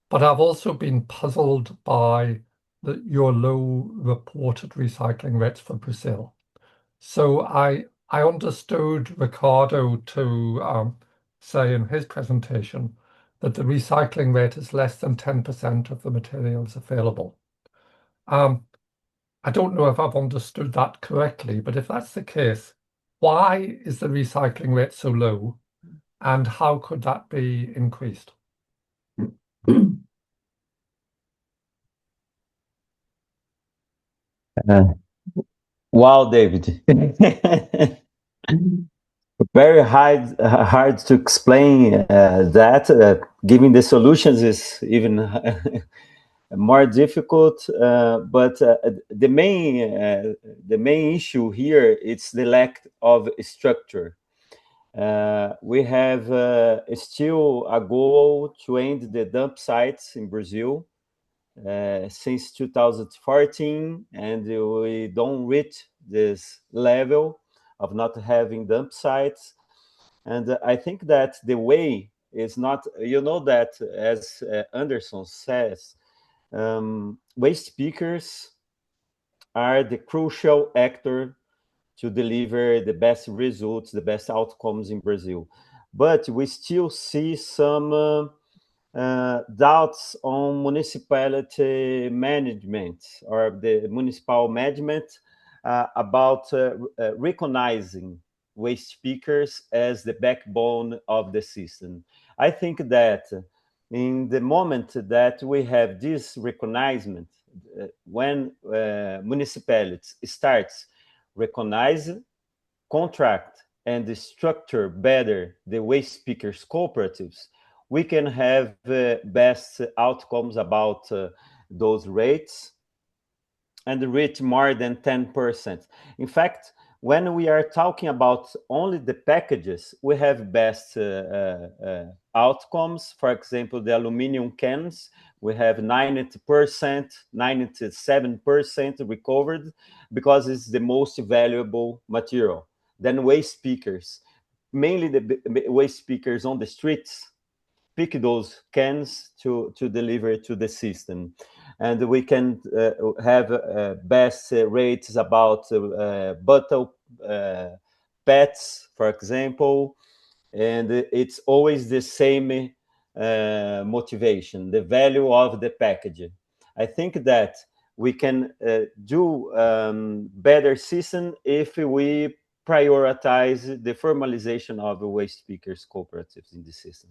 F: But I've also been puzzled by your low reported recycling rates for Brazil. So I understood Ricardo to say in his presentation that the recycling rate is less than 10% of the materials available. I don't know if I've understood that correctly, but if that's the case, why is the recycling rate so low, and how could that be increased?
B: Wow, David. Very hard to explain that. Giving the solutions is even more difficult. But the main issue here is the lack of structure. We have still a goal to end the dump sites in Brazil since 2014, and we don't reach this level of not having dump sites. And I think that the way is not, that as Anderson says, waste pickers are the crucial actor to deliver the best results, the best outcomes in Brazil. But we still see some doubts on municipality management or the municipal management about recognizing waste pickers as the backbone of the system. I think that in the moment that we have this recognition, when municipalities starts recognize, contract, and structure better the waste pickers cooperatives, we can have best outcomes about those rates and reach more than 10%. In fact, when we are talking about only the packages, we have best outcomes. For example, the aluminum cans, we have 90%, 97% recovered because it's the most valuable material. Then waste pickers, mainly the waste pickers on the streets, pick those cans to deliver to the system. And we can have best rates about bottle pets, for example, and it's always the same motivation, the value of the package. I think that we can do better system if we prioritize the formalization of the waste pickers cooperatives in the system.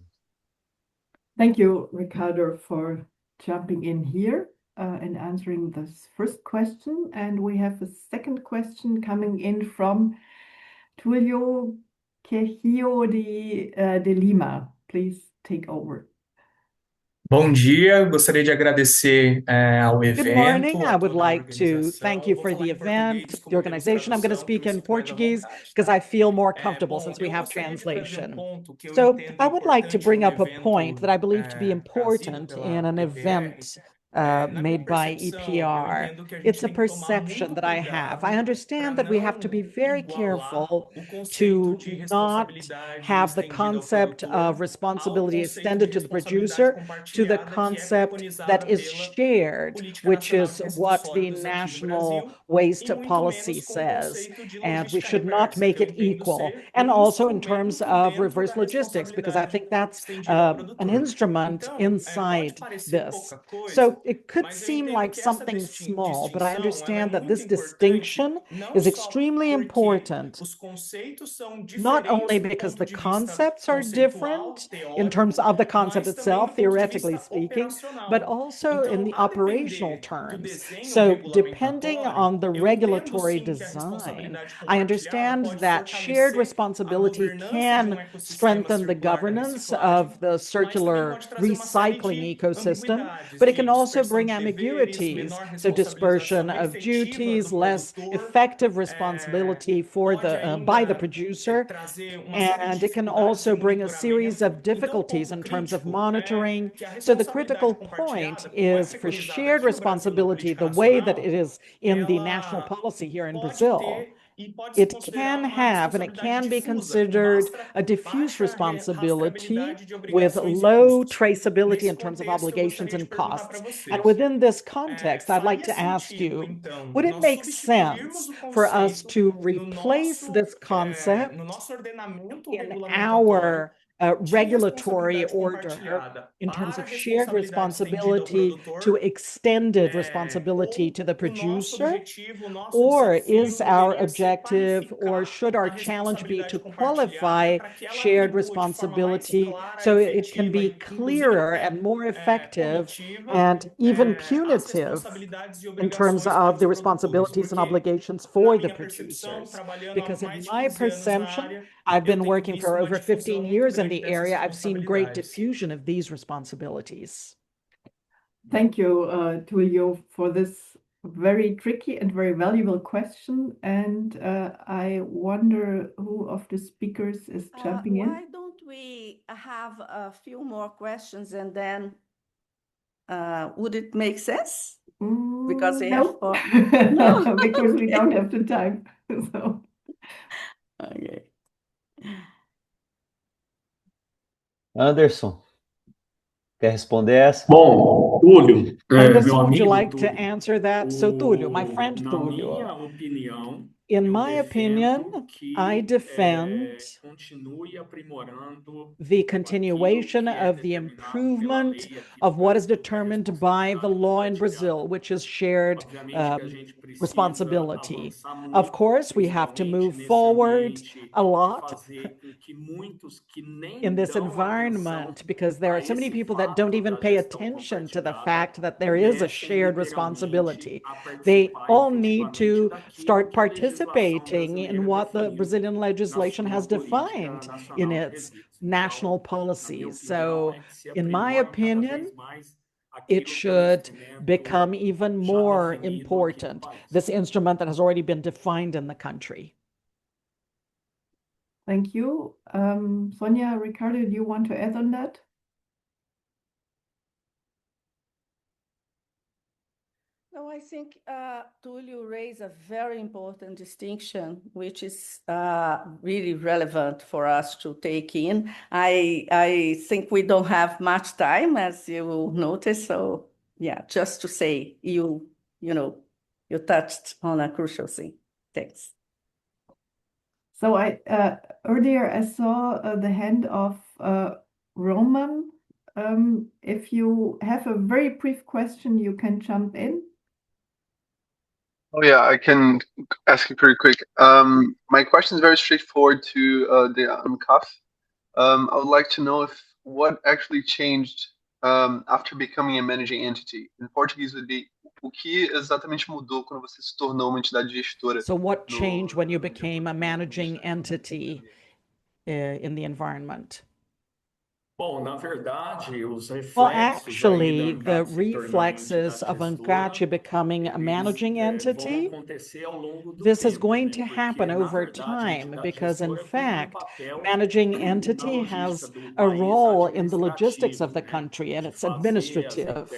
A: Thank you, Ricardo, for jumping in here and answering this first question. And we have a second question coming in from Tulio Quejío de Lima. Please take over.
G: Bom dia, gostaria de agradecer ao
C: Good morning.
G: evento,
C: I
G: a
C: would
G: toda a
C: like to thank
G: organização.
C: you
G: Vou
C: for
G: falar
C: the
G: em
C: event,
G: português,
C: the
G: como temos
C: organization. I'm going to
G: tradução,
C: speak
G: que eu
C: in
G: sinto mais à
C: Portuguese
G: vontade,
C: because
G: tá?
C: I feel more comfortable
G: Bom,
C: since we
G: eu
C: have
G: gostaria de trazer um
C: translation.
G: ponto que eu
C: So
G: entendo
C: I would like to
G: importante
C: bring
G: no
C: up a point that I
G: evento
C: believe to be
G: trazido
C: important in
G: pela
C: an
G: EPR.
C: event
G: Na minha
C: made by
G: percepção, eu
C: EPR.
G: entendo que a gente
C: It's a
G: tem que tomar
C: perception
G: muito
C: that I have. I
G: cuidado para
C: understand that we have to be
G: não
C: very
G: igualar
C: careful
G: o conceito
C: to
G: de
C: not
G: responsabilidade
C: have the
G: estendida ao
C: concept of
G: produtor ao
C: responsibility
G: conceito de
C: extended to the
G: responsabilidade
C: producer to the
G: compartilhada que é
C: concept
G: preconizada
C: that is
G: pela
C: shared,
G: Política
C: which
G: Nacional de
C: is
G: Resíduos
C: what the
G: Sólidos aqui no
C: national
G: Brasil, e
C: waste
G: muito
C: policy
G: menos com o
C: says.
G: conceito de
C: And we
G: logística
C: should not
G: reversa, que
C: make
G: eu
C: it
G: entendo
C: equal.
G: ser
C: And
G: um
C: also in terms
G: instrumento
C: of
G: dentro da
C: reverse logistics, because I
G: responsabilidade
C: think that's
G: estendida ao
C: an
G: produtor.
C: instrument
G: Então, pode
C: inside
G: parecer
C: this.
G: pouca coisa,
C: So it could
G: mas eu
C: seem
G: entendo
C: like
G: que essa
C: something small, but I
G: distinção ela é
C: understand that
G: muito
C: this
G: importante,
C: distinction
G: não
C: is
G: só
C: extremely
G: porque
C: important,
G: os conceitos são
C: not only
G: diferentes do
C: because
G: ponto
C: the
G: de vista
C: concepts are
G: conceitual,
C: different in terms
G: teórico,
C: of the concept
G: mas também
C: itself,
G: do ponto de
C: theoretically
G: vista
C: speaking, but
G: operacional.
C: also in
G: Então,
C: the
G: a
C: operational
G: depender do
C: terms.
G: desenho
C: So, depending
G: regulamentatório,
C: on the
G: eu entendo
C: regulatory
G: sim que a
C: design,
G: responsabilidade
C: I
G: compartilhada
C: understand
G: pode
C: that shared
G: fortalecer a
C: responsibility
G: governança de
C: can
G: um ecossistema
C: strengthen the
G: circular da
C: governance
G: reciclagem,
C: of the
G: mas também
C: circular
G: pode trazer uma série
C: recycling
G: de
C: ecosystem,
G: ambiguidades,
C: but it
G: de
C: can also
G: dispersão
C: bring
G: de deveres,
C: ambiguities.
G: menor
C: So, dispersion
G: responsabilização
C: of
G: efetiva
C: duties,
G: do
C: less
G: produtor,
C: effective responsibility for
G: pode
C: the by the
G: ainda
C: producer,
G: trazer uma série de
C: and it can
G: dificuldades de
C: also bring a series
G: monitoramento.
C: of
G: Então, o
C: difficulties
G: ponto
C: in terms of
G: crítico é
C: monitoring.
G: que a
C: So the critical
G: responsabilidade
C: point
G: compartilhada, como é
C: is for
G: preconizada
C: shared
G: aqui no Brasil na
C: responsibility,
G: política
C: the way that
G: nacional,
C: it is in the national
G: ela
C: policy here in
G: pode
C: Brazil.
G: ter e pode se
C: It
G: considerar
C: can
G: uma
C: have and it
G: responsabilidade
C: can be
G: difusa, com
C: considered a diffuse
G: baixa
C: responsibility
G: rastreabilidade de
C: with
G: obrigações e
C: low
G: custos.
C: traceability
G: Nesse
C: in terms of
G: contexto, eu
C: obligations
G: gostaria de
C: and
G: perguntar para
C: costs. And
G: vocês,
C: within this context, I'd like
G: faria
C: to ask
G: sentido,
C: you,
G: então,
C: would it
G: nós
C: make
G: substituirmos
C: sense
G: o
C: for us
G: conceito
C: to replace this
G: no
C: concept
G: nosso ordenamento
C: in
G: regulamentatório
C: our
G: de
C: regulatory
G: responsabilidade
C: order
G: compartilhada
C: in terms
G: para
C: of shared
G: responsabilidade estendida ao
C: responsibility to
G: produtor?
C: extended responsibility
G: Ou
C: to the
G: o nosso
C: producer?
G: objetivo, o nosso
C: Or is
G: desafio
C: our
G: deveria ser
C: objective, or
G: qualificar
C: should
G: a
C: our challenge be
G: responsabilidade
C: to
G: compartilhada
C: qualify
G: para que ela
C: shared
G: atribua de forma mais
C: responsibility
G: clara,
C: so it can
G: efetiva
C: be
G: e inclusive
C: clearer
G: até
C: and more effective
G: punitiva
C: and even
G: as
C: punitive
G: responsabilidades e
C: in terms
G: obrigações
C: of
G: dos
C: the
G: produtores?
C: responsibilities and
G: Porque,
C: obligations
G: na
C: for the
G: minha percepção,
C: producers?
G: trabalhando há
C: Because
G: mais
C: in
G: de
C: my
G: 15 anos na
C: perception,
G: área,
C: I've
G: eu
C: been
G: tenho
C: working
G: visto
C: for
G: uma
C: over
G: difusão
C: 15
G: muito
C: years in
G: grande
C: the
G: dessas
C: area. I've seen great
G: responsabilidades.
C: diffusion of these responsibilities.
A: Thank you, Tulio, for this very tricky and very valuable question. And I wonder who of the speakers is jumping in.
E: Why don't we have a few more questions and then would it make sense? Because we have
A: No,
E: four. No.
A: because we don't have the time. So.
E: Okay.
B: Anderson, quer responder essa?
H: Bom, Túlio,
C: Anderson,
H: meu
C: would you
H: amigo
C: like to
H: Túlio,
C: answer that? So, Tulio, my friend
H: na
C: Tulio,
H: minha opinião,
C: in
H: eu
C: my opinion,
H: defendo
C: I
H: que
C: defend
H: continue aprimorando
C: the
H: aquilo
C: continuation
H: que é
C: of the
H: determinado pela
C: improvement
H: lei aqui no
C: of what is
H: Brasil, que é a
C: determined by the law in
H: responsabilidade
C: Brazil,
H: compartilhada.
C: which is shared
H: Obviamente que a gente precisa
C: responsibility.
H: avançar
C: Of
H: muito,
C: course, we have to
H: principalmente
C: move
H: nesse
C: forward
H: ambiente,
C: a
H: e
C: lot
H: fazer com que muitos que nem
C: in this
H: dão atenção
C: environment because there are
H: a
C: so many
H: esse
C: people that don't
H: fato
C: even
H: da
C: pay
H: gestão
C: attention to the
H: compartilhada
C: fact that there is a
H: comecem
C: shared
H: literalmente
C: responsibility.
H: a
C: They
H: participar
C: all need
H: efetivamente
C: to
H: daquilo
C: start
H: que a legislação
C: participating in
H: brasileira
C: what the
H: definiu
C: Brazilian
H: na
C: legislation has
H: sua política
C: defined in
H: nacional de
C: its
H: resíduos. Então,
C: national
H: na minha
C: policies.
H: opinião,
C: So,
H: é que se
C: in my
H: aprimore cada
C: opinion,
H: vez mais
C: it
H: aquilo que é um
C: should become
H: instrumento
C: even
H: já
C: more
H: definido aqui no
C: important,
H: país.
C: this instrument that has already been defined in the country.
A: Thank you. Sonia, Ricardo, do you want to add on that?
E: No, I think Tulio raised a very important distinction, which is really relevant for us to take in. I think we don't have much time, as you will notice. So yeah, just to say, you touched on a crucial thing. Thanks.
A: So I earlier I saw the hand of Roman. If you have a very brief question, you can jump in.
I: Oh yeah, I can ask it pretty quick. My question is very straightforward to the UNCAF. I would like to know if what actually changed after becoming a managing entity. In Portuguese would be o que exatamente mudou quando você se tornou uma entidade gestora
C: So, what
I: no
C: changed when you
I: no
C: became a
I: no
C: managing
I: Ministério?
C: entity in the environment? Well, actually, the reflexes of ANCAT becoming a managing entity, this is going to happen over time because, in fact, managing entity has a role in the logistics of the country and it's administrative.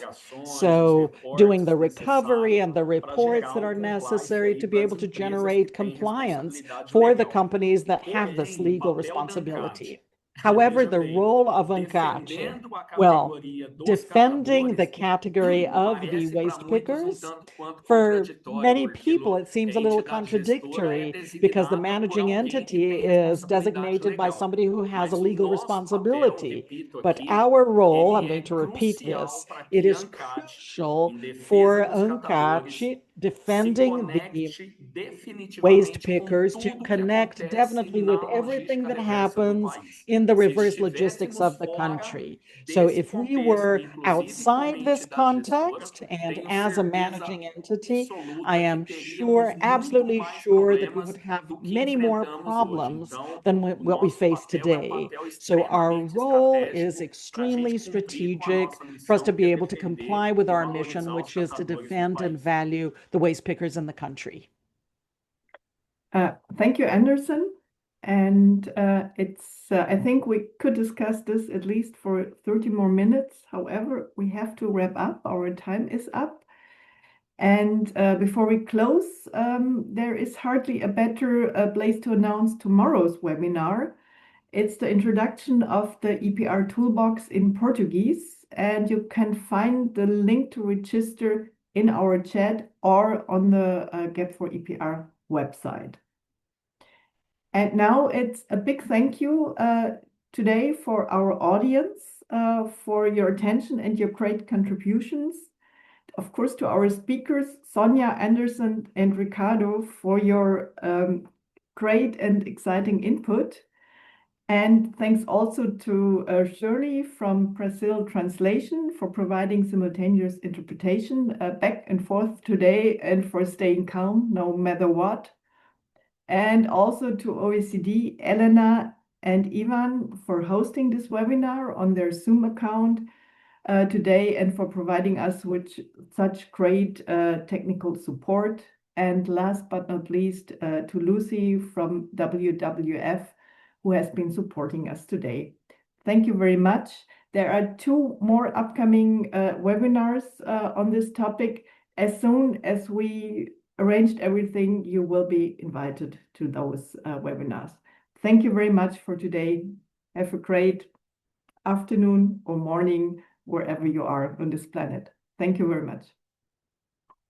C: So, doing the recovery and the reports that are necessary to be able to generate compliance for the companies that have this legal responsibility. However, the role of ANCAT, well, defending the category of the waste pickers, for many people, it seems a little contradictory because the managing entity is designated by somebody who has a legal responsibility. But our role, I'm going to repeat this, it is crucial for ANCAT defending the waste pickers to connect definitely with everything that happens in the reverse logistics of the country. So if we were outside this context and as a managing entity, I am sure, absolutely sure that we would have many more problems than what we face today. So our role is extremely strategic for us to be able to comply with our mission, which is to defend and value the waste pickers in the country.
A: Thank you, Anderson. And I think we could discuss this at least for 30 more minutes. However, we have to wrap up. Our time is up. And before we close, there is hardly a better place to announce tomorrow's webinar. It's the introduction of the EPR toolbox in Portuguese, and you can find the link to register in our chat or on the Gap4EPR website. And now it's a big thank you today for our audience, for your attention and your great contributions. Of course, to our speakers, Sonia, Anderson, and Ricardo, for your great and exciting input. And thanks also to Shirley from Brazil Translation for providing simultaneous interpretation back and forth today and for staying calm no matter what. And also to OECD, Elena and Ivan for hosting this webinar on their Zoom account today and for providing us with such great technical support. And last but not least, to Lucy from WWF, who has been supporting us today. Thank you very much. There are 2 more upcoming webinars on this topic. As soon as we arranged everything, you will be invited to those webinars. Thank you very much for today. Have a great afternoon or morning, wherever you are on this planet. Thank you very much.